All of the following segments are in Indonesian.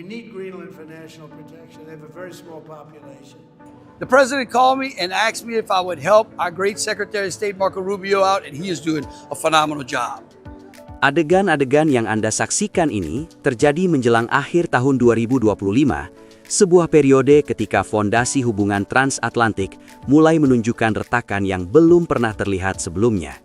We need Greenland for national protection. They have a very small population. The president called me and asked me if I would help our great Secretary of State Marco Rubio out, and he is doing a phenomenal job. Adegan-adegan yang Anda saksikan ini terjadi menjelang akhir tahun 2025, sebuah periode ketika fondasi hubungan transatlantik mulai menunjukkan retakan yang belum pernah terlihat sebelumnya.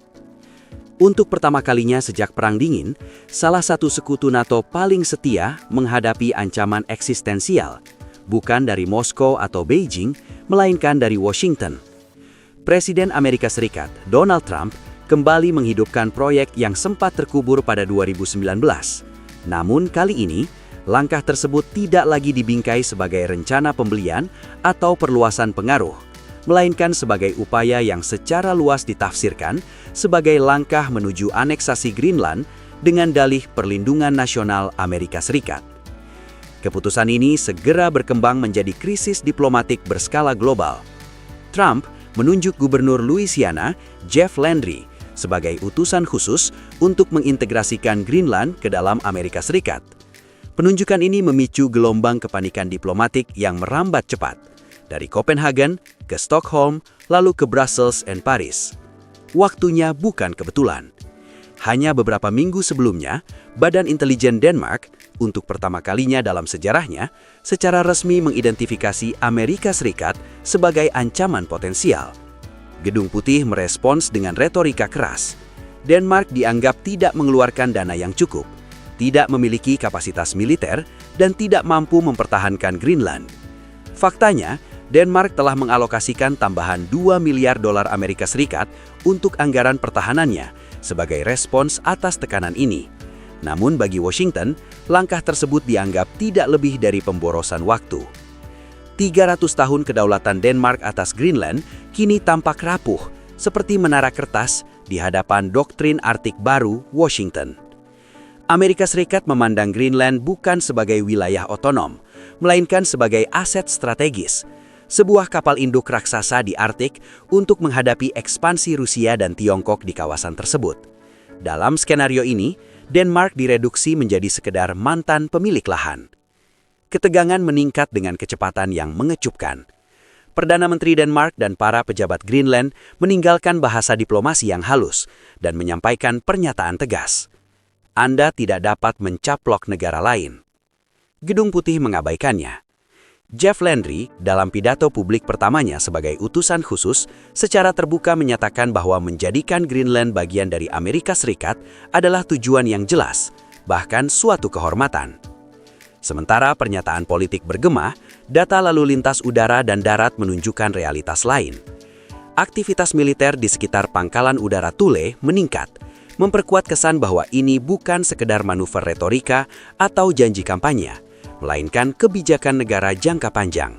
Untuk pertama kalinya sejak Perang Dingin, salah satu sekutu NATO paling setia menghadapi ancaman eksistensial, bukan dari Moskow atau Beijing, melainkan dari Washington. Presiden Amerika Serikat, Donald Trump, kembali menghidupkan proyek yang sempat terkubur pada 2019. Namun kali ini, langkah tersebut tidak lagi dibingkai sebagai rencana pembelian atau perluasan pengaruh, melainkan sebagai upaya yang secara luas ditafsirkan sebagai langkah menuju aneksasi Greenland dengan dalih perlindungan nasional Amerika Serikat. Keputusan ini segera berkembang menjadi krisis diplomatik berskala global. Trump menunjuk Gubernur Louisiana, Jeff Landry, sebagai utusan khusus untuk mengintegrasikan Greenland ke dalam Amerika Serikat. Penunjukan ini memicu gelombang kepanikan diplomatik yang merambat cepat, dari Copenhagen ke Stockholm, lalu ke Brussels dan Paris. Waktunya bukan kebetulan. Hanya beberapa minggu sebelumnya, Badan Intelijen Denmark, untuk pertama kalinya dalam sejarahnya, secara resmi mengidentifikasi Amerika Serikat sebagai ancaman potensial. Gedung Putih merespons dengan retorika keras. Denmark dianggap tidak mengeluarkan dana yang cukup, tidak memiliki kapasitas militer, dan tidak mampu mempertahankan Greenland. Faktanya, Denmark telah mengalokasikan tambahan 2 miliar dolar Amerika Serikat untuk anggaran pertahanannya sebagai respons atas tekanan ini. Namun bagi Washington, langkah tersebut dianggap tidak lebih dari pemborosan waktu. 300 tahun kedaulatan Denmark atas Greenland kini tampak rapuh, seperti menara kertas di hadapan doktrin Arktik baru Washington. Amerika Serikat memandang Greenland bukan sebagai wilayah otonom, melainkan sebagai aset strategis, sebuah kapal induk raksasa di Arktik untuk menghadapi ekspansi Rusia dan Tiongkok di kawasan tersebut. Dalam skenario ini, Denmark direduksi menjadi sekedar mantan pemilik lahan. Ketegangan meningkat dengan kecepatan yang mengejutkan. Perdana Menteri Denmark dan para pejabat Greenland meninggalkan bahasa diplomasi yang halus dan menyampaikan pernyataan tegas. Anda tidak dapat mencaplok negara lain. Gedung Putih mengabaikannya. Jeff Landry, dalam pidato publik pertamanya sebagai utusan khusus, secara terbuka menyatakan bahwa menjadikan Greenland bagian dari Amerika Serikat adalah tujuan yang jelas, bahkan suatu kehormatan. Sementara pernyataan politik bergema, data lalu lintas udara dan darat menunjukkan realitas lain. Aktivitas militer di sekitar pangkalan udara Thule meningkat, memperkuat kesan bahwa ini bukan sekedar manuver retorika atau janji kampanye, melainkan kebijakan negara jangka panjang.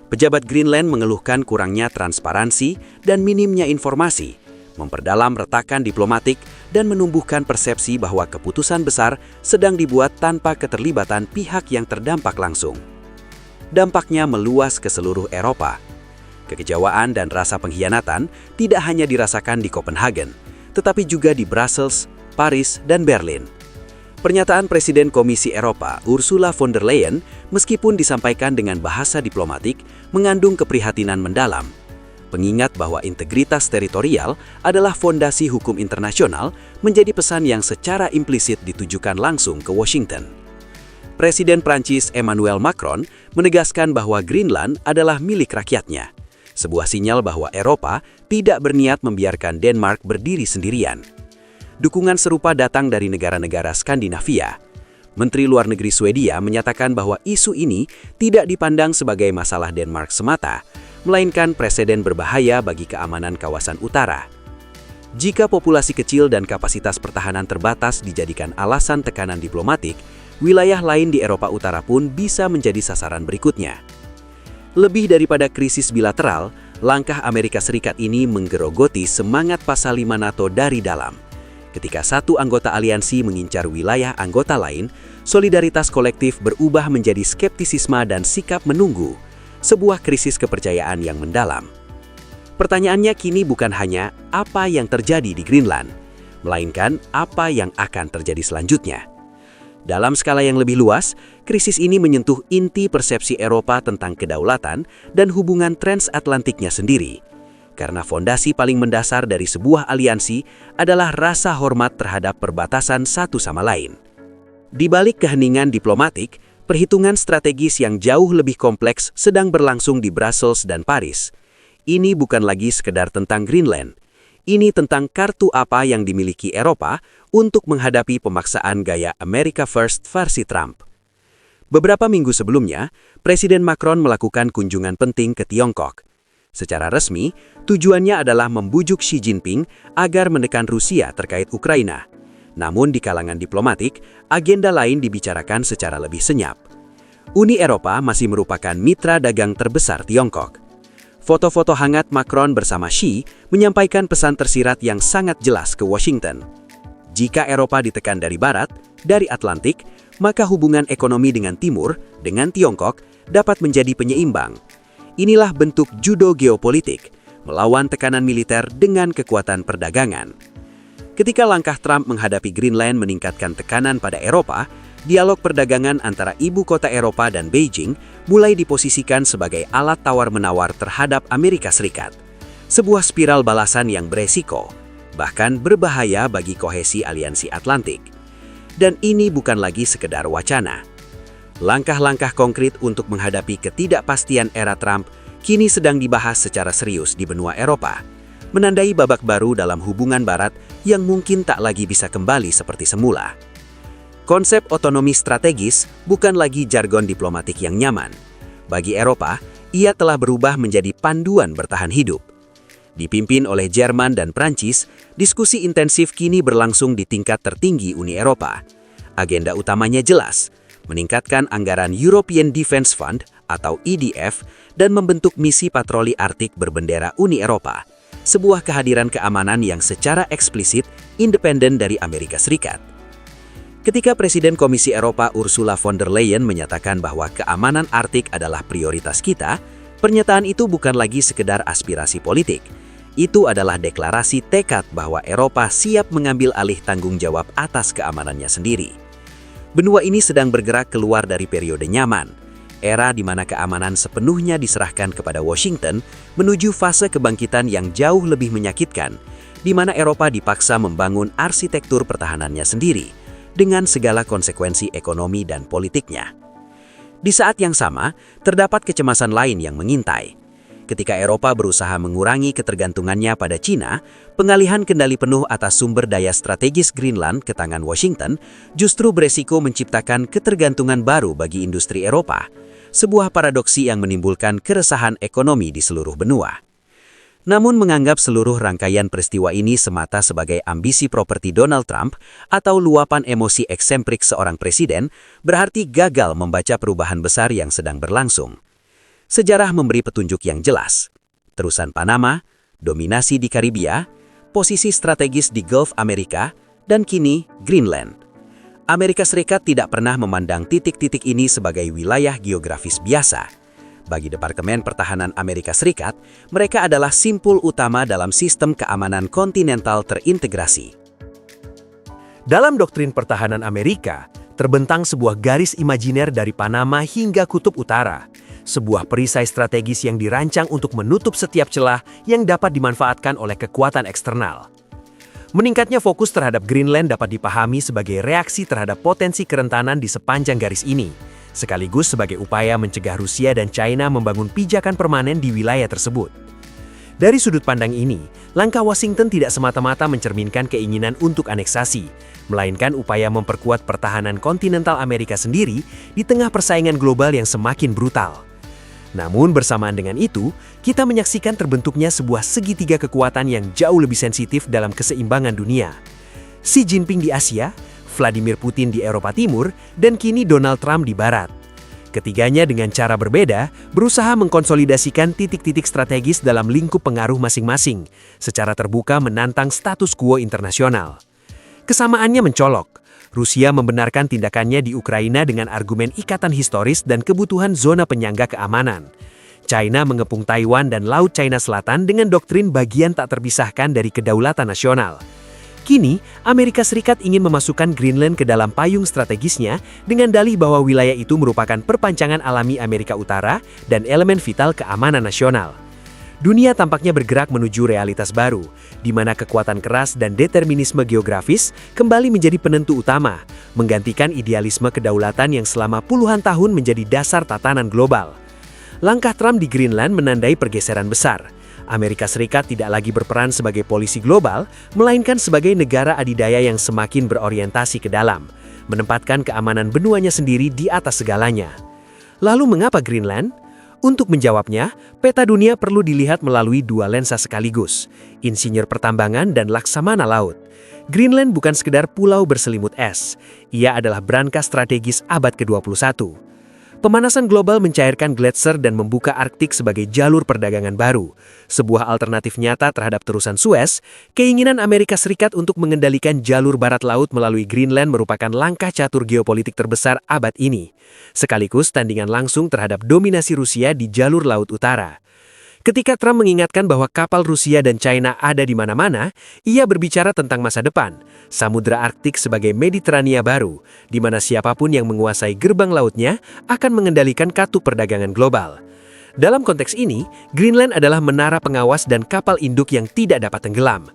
Pejabat Greenland mengeluhkan kurangnya transparansi dan minimnya informasi, memperdalam retakan diplomatik, dan menumbuhkan persepsi bahwa keputusan besar sedang dibuat tanpa keterlibatan pihak yang terdampak langsung. Dampaknya meluas ke seluruh Eropa. Kekecewaan dan rasa pengkhianatan tidak hanya dirasakan di Copenhagen, tetapi juga di Brussels, Paris, dan Berlin. Pernyataan Presiden Komisi Eropa, Ursula von der Leyen, meskipun disampaikan dengan bahasa diplomatik, mengandung keprihatinan mendalam. Pengingat bahwa integritas teritorial adalah fondasi hukum internasional menjadi pesan yang secara implisit ditujukan langsung ke Washington. Presiden Prancis Emmanuel Macron menegaskan bahwa Greenland adalah milik rakyatnya, sebuah sinyal bahwa Eropa tidak berniat membiarkan Denmark berdiri sendirian. Dukungan serupa datang dari negara-negara Skandinavia. Menteri Luar Negeri Swedia menyatakan bahwa isu ini tidak dipandang sebagai masalah Denmark semata, melainkan preseden berbahaya bagi keamanan kawasan utara. Jika populasi kecil dan kapasitas pertahanan terbatas dijadikan alasan tekanan diplomatik, wilayah lain di Eropa Utara pun bisa menjadi sasaran berikutnya. Lebih daripada krisis bilateral, langkah Amerika Serikat ini menggerogoti semangat Pasal 5 NATO dari dalam. Ketika satu anggota aliansi mengincar wilayah anggota lain, solidaritas kolektif berubah menjadi skeptisisme dan sikap menunggu, sebuah krisis kepercayaan yang mendalam. Pertanyaannya kini bukan hanya apa yang terjadi di Greenland, melainkan apa yang akan terjadi selanjutnya. Dalam skala yang lebih luas, krisis ini menyentuh inti persepsi Eropa tentang kedaulatan dan hubungan transatlantiknya sendiri. Karena fondasi paling mendasar dari sebuah aliansi adalah rasa hormat terhadap perbatasan satu sama lain. Di balik keheningan diplomatik, perhitungan strategis yang jauh lebih kompleks sedang berlangsung di Brussels dan Paris. Ini bukan lagi sekedar tentang Greenland. Ini tentang kartu apa yang dimiliki Eropa untuk menghadapi pemaksaan gaya America First versi Trump. Beberapa minggu sebelumnya, Presiden Macron melakukan kunjungan penting ke Tiongkok. Secara resmi, tujuannya adalah membujuk Xi Jinping agar menekan Rusia terkait Ukraina. Namun di kalangan diplomatik, agenda lain dibicarakan secara lebih senyap. Uni Eropa masih merupakan mitra dagang terbesar Tiongkok. Foto-foto hangat Macron bersama Xi menyampaikan pesan tersirat yang sangat jelas ke Washington. Jika Eropa ditekan dari barat, dari Atlantik, maka hubungan ekonomi dengan Timur, dengan Tiongkok, dapat menjadi penyeimbang. Inilah bentuk judo geopolitik, melawan tekanan militer dengan kekuatan perdagangan. Ketika langkah Trump menghadapi Greenland meningkatkan tekanan pada Eropa, dialog perdagangan antara ibu kota Eropa dan Beijing mulai diposisikan sebagai alat tawar-menawar terhadap Amerika Serikat. Sebuah spiral balasan yang beresiko, bahkan berbahaya bagi kohesi aliansi Atlantik. Dan ini bukan lagi sekedar wacana. Langkah-langkah konkret untuk menghadapi ketidakpastian era Trump kini sedang dibahas secara serius di benua Eropa, menandai babak baru dalam hubungan Barat yang mungkin tak lagi bisa kembali seperti semula. Konsep otonomi strategis bukan lagi jargon diplomatik yang nyaman. Bagi Eropa, ia telah berubah menjadi panduan bertahan hidup. Dipimpin oleh Jerman dan Prancis, diskusi intensif kini berlangsung di tingkat tertinggi Uni Eropa. Agenda utamanya jelas, meningkatkan anggaran European Defence Fund atau EDF dan membentuk misi patroli Arktik berbendera Uni Eropa, sebuah kehadiran keamanan yang secara eksplisit independen dari Amerika Serikat. Ketika Presiden Komisi Eropa Ursula von der Leyen menyatakan bahwa keamanan Arktik adalah prioritas kita, pernyataan itu bukan lagi sekedar aspirasi politik. Itu adalah deklarasi tekad bahwa Eropa siap mengambil alih tanggung jawab atas keamanannya sendiri. Benua ini sedang bergerak keluar dari periode nyaman, era di mana keamanan sepenuhnya diserahkan kepada Washington menuju fase kebangkitan yang jauh lebih menyakitkan, di mana Eropa dipaksa membangun arsitektur pertahanannya sendiri, dengan segala konsekuensi ekonomi dan politiknya. Di saat yang sama, terdapat kecemasan lain yang mengintai. Ketika Eropa berusaha mengurangi ketergantungannya pada Cina, pengalihan kendali penuh atas sumber daya strategis Greenland ke tangan Washington justru beresiko menciptakan ketergantungan baru bagi industri Eropa, sebuah paradoksi yang menimbulkan keresahan ekonomi di seluruh benua. Namun menganggap seluruh rangkaian peristiwa ini semata sebagai ambisi properti Donald Trump atau luapan emosi eksentrik seorang presiden berarti gagal membaca perubahan besar yang sedang berlangsung. Sejarah memberi petunjuk yang jelas. Terusan Panama, dominasi di Karibia, posisi strategis di Gulf Amerika, dan kini Greenland. Amerika Serikat tidak pernah memandang titik-titik ini sebagai wilayah geografis biasa. Bagi Departemen Pertahanan Amerika Serikat, mereka adalah simpul utama dalam sistem keamanan kontinental terintegrasi. Dalam doktrin pertahanan Amerika, terbentang sebuah garis imajiner dari Panama hingga Kutub Utara, sebuah perisai strategis yang dirancang untuk menutup setiap celah yang dapat dimanfaatkan oleh kekuatan eksternal. Meningkatnya fokus terhadap Greenland dapat dipahami sebagai reaksi terhadap potensi kerentanan di sepanjang garis ini, sekaligus sebagai upaya mencegah Rusia dan China membangun pijakan permanen di wilayah tersebut. Dari sudut pandang ini, langkah Washington tidak semata-mata mencerminkan keinginan untuk aneksasi, melainkan upaya memperkuat pertahanan kontinental Amerika sendiri di tengah persaingan global yang semakin brutal. Namun bersamaan dengan itu, kita menyaksikan terbentuknya sebuah segitiga kekuatan yang jauh lebih sensitif dalam keseimbangan dunia. Xi Jinping di Asia, Vladimir Putin di Eropa Timur, dan kini Donald Trump di Barat. Ketiganya dengan cara berbeda, berusaha mengkonsolidasikan titik-titik strategis dalam lingkup pengaruh masing-masing, secara terbuka menantang status quo internasional. Kesamaannya mencolok. Rusia membenarkan tindakannya di Ukraina dengan argumen ikatan historis dan kebutuhan zona penyangga keamanan. China mengepung Taiwan dan Laut China Selatan dengan doktrin bagian tak terpisahkan dari kedaulatan nasional. Kini, Amerika Serikat ingin memasukkan Greenland ke dalam payung strategisnya dengan dalih bahwa wilayah itu merupakan perpanjangan alami Amerika Utara dan elemen vital keamanan nasional. Dunia tampaknya bergerak menuju realitas baru, di mana kekuatan keras dan determinisme geografis kembali menjadi penentu utama, menggantikan idealisme kedaulatan yang selama puluhan tahun menjadi dasar tatanan global. Langkah Trump di Greenland menandai pergeseran besar. Amerika Serikat tidak lagi berperan sebagai polisi global, melainkan sebagai negara adidaya yang semakin berorientasi ke dalam, menempatkan keamanan benuanya sendiri di atas segalanya. Lalu mengapa Greenland? Untuk menjawabnya, peta dunia perlu dilihat melalui dua lensa sekaligus, insinyur pertambangan dan laksamana laut. Greenland bukan sekedar pulau berselimut es, ia adalah brankas strategis abad ke-21. Pemanasan global mencairkan gletser dan membuka Arktik sebagai jalur perdagangan baru. Sebuah alternatif nyata terhadap terusan Suez, keinginan Amerika Serikat untuk mengendalikan jalur barat laut melalui Greenland merupakan langkah catur geopolitik terbesar abad ini. Sekaligus tandingan langsung terhadap dominasi Rusia di jalur laut utara. Ketika Trump mengingatkan bahwa kapal Rusia dan China ada di mana-mana, ia berbicara tentang masa depan, Samudra Arktik sebagai Mediterania baru, di mana siapapun yang menguasai gerbang lautnya akan mengendalikan katup perdagangan global. Dalam konteks ini, Greenland adalah menara pengawas dan kapal induk yang tidak dapat tenggelam.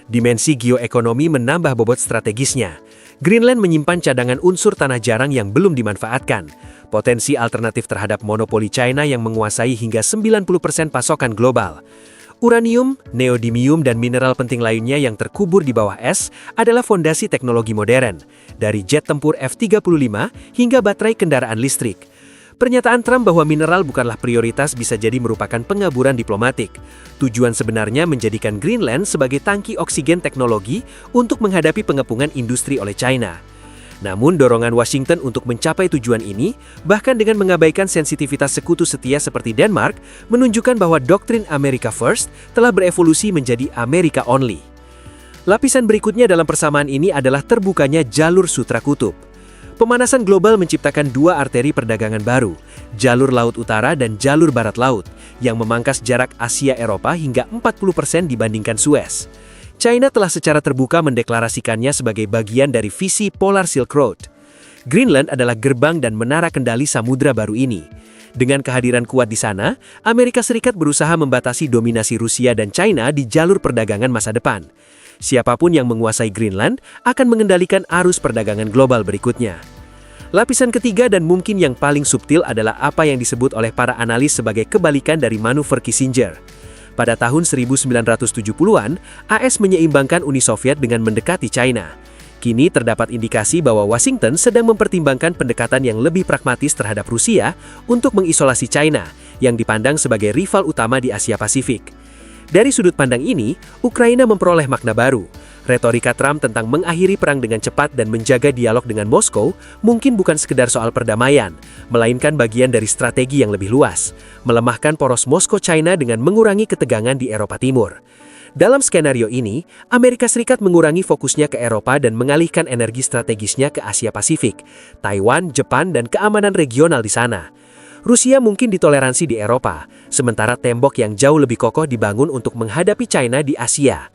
Dimensi geoekonomi menambah bobot strategisnya. Greenland menyimpan cadangan unsur tanah jarang yang belum dimanfaatkan. Potensi alternatif terhadap monopoli China yang menguasai hingga 90% pasokan global. Uranium, neodymium, dan mineral penting lainnya yang terkubur di bawah es adalah fondasi teknologi modern, dari jet tempur F-35 hingga baterai kendaraan listrik. Pernyataan Trump bahwa mineral bukanlah prioritas bisa jadi merupakan pengaburan diplomatik. Tujuan sebenarnya menjadikan Greenland sebagai tangki oksigen teknologi untuk menghadapi pengepungan industri oleh China. Namun dorongan Washington untuk mencapai tujuan ini, bahkan dengan mengabaikan sensitivitas sekutu setia seperti Denmark, menunjukkan bahwa doktrin America First telah berevolusi menjadi America Only. Lapisan berikutnya dalam persamaan ini adalah terbukanya jalur Sutra Kutub. Pemanasan global menciptakan dua arteri perdagangan baru, jalur laut utara dan jalur barat laut, yang memangkas jarak Asia-Eropa hingga 40% dibandingkan Suez. China telah secara terbuka mendeklarasikannya sebagai bagian dari visi Polar Silk Road. Greenland adalah gerbang dan menara kendali samudra baru ini. Dengan kehadiran kuat di sana, Amerika Serikat berusaha membatasi dominasi Rusia dan China di jalur perdagangan masa depan. Siapapun yang menguasai Greenland akan mengendalikan arus perdagangan global berikutnya. Lapisan ketiga dan mungkin yang paling subtil adalah apa yang disebut oleh para analis sebagai kebalikan dari manuver Kissinger. Pada tahun 1970-an, AS menyeimbangkan Uni Soviet dengan mendekati China. Kini terdapat indikasi bahwa Washington sedang mempertimbangkan pendekatan yang lebih pragmatis terhadap Rusia untuk mengisolasi China, yang dipandang sebagai rival utama di Asia Pasifik. Dari sudut pandang ini, Ukraina memperoleh makna baru. Retorika Trump tentang mengakhiri perang dengan cepat dan menjaga dialog dengan Moskow mungkin bukan sekedar soal perdamaian, melainkan bagian dari strategi yang lebih luas, melemahkan poros Moskow-China dengan mengurangi ketegangan di Eropa Timur. Dalam skenario ini, Amerika Serikat mengurangi fokusnya ke Eropa dan mengalihkan energi strategisnya ke Asia Pasifik, Taiwan, Jepang, dan keamanan regional di sana. Rusia mungkin ditoleransi di Eropa, sementara tembok yang jauh lebih kokoh dibangun untuk menghadapi China di Asia.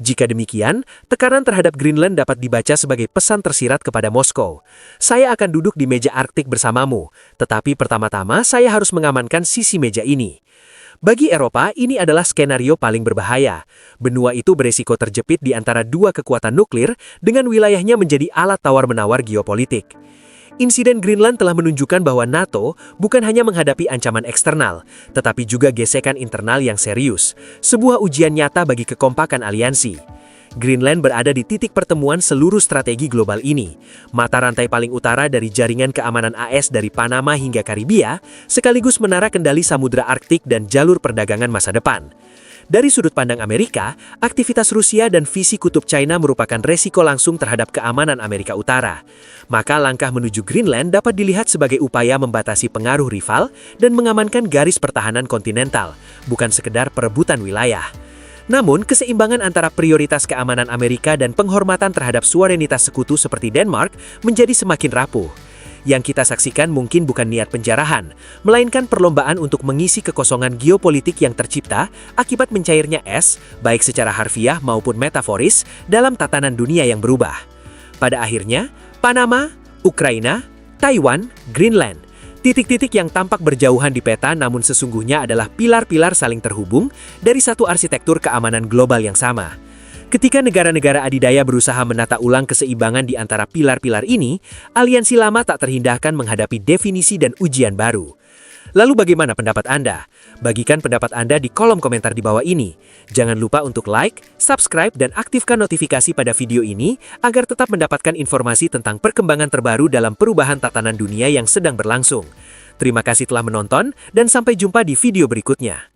Jika demikian, tekanan terhadap Greenland dapat dibaca sebagai pesan tersirat kepada Moskow. Saya akan duduk di meja Arktik bersamamu, tetapi pertama-tama saya harus mengamankan sisi meja ini. Bagi Eropa, ini adalah skenario paling berbahaya. Benua itu beresiko terjepit di antara dua kekuatan nuklir dengan wilayahnya menjadi alat tawar-menawar geopolitik. Insiden Greenland telah menunjukkan bahwa NATO bukan hanya menghadapi ancaman eksternal, tetapi juga gesekan internal yang serius, sebuah ujian nyata bagi kekompakan aliansi. Greenland berada di titik pertemuan seluruh strategi global ini, mata rantai paling utara dari jaringan keamanan AS dari Panama hingga Karibia, sekaligus menara kendali Samudra Arktik dan jalur perdagangan masa depan. Dari sudut pandang Amerika, aktivitas Rusia dan visi kutub China merupakan resiko langsung terhadap keamanan Amerika Utara. Maka langkah menuju Greenland dapat dilihat sebagai upaya membatasi pengaruh rival dan mengamankan garis pertahanan kontinental, bukan sekedar perebutan wilayah. Namun, keseimbangan antara prioritas keamanan Amerika dan penghormatan terhadap suverenitas sekutu seperti Denmark menjadi semakin rapuh. Yang kita saksikan mungkin bukan niat penjarahan, melainkan perlombaan untuk mengisi kekosongan geopolitik yang tercipta akibat mencairnya es, baik secara harfiah maupun metaforis, dalam tatanan dunia yang berubah. Pada akhirnya, Panama, Ukraina, Taiwan, Greenland, titik-titik yang tampak berjauhan di peta namun sesungguhnya adalah pilar-pilar saling terhubung dari satu arsitektur keamanan global yang sama. Ketika negara-negara adidaya berusaha menata ulang keseimbangan di antara pilar-pilar ini, aliansi lama tak terhindarkan menghadapi definisi dan ujian baru. Lalu bagaimana pendapat Anda? Bagikan pendapat Anda di kolom komentar di bawah ini. Jangan lupa untuk like, subscribe, dan aktifkan notifikasi pada video ini agar tetap mendapatkan informasi tentang perkembangan terbaru dalam perubahan tatanan dunia yang sedang berlangsung. Terima kasih telah menonton, dan sampai jumpa di video berikutnya.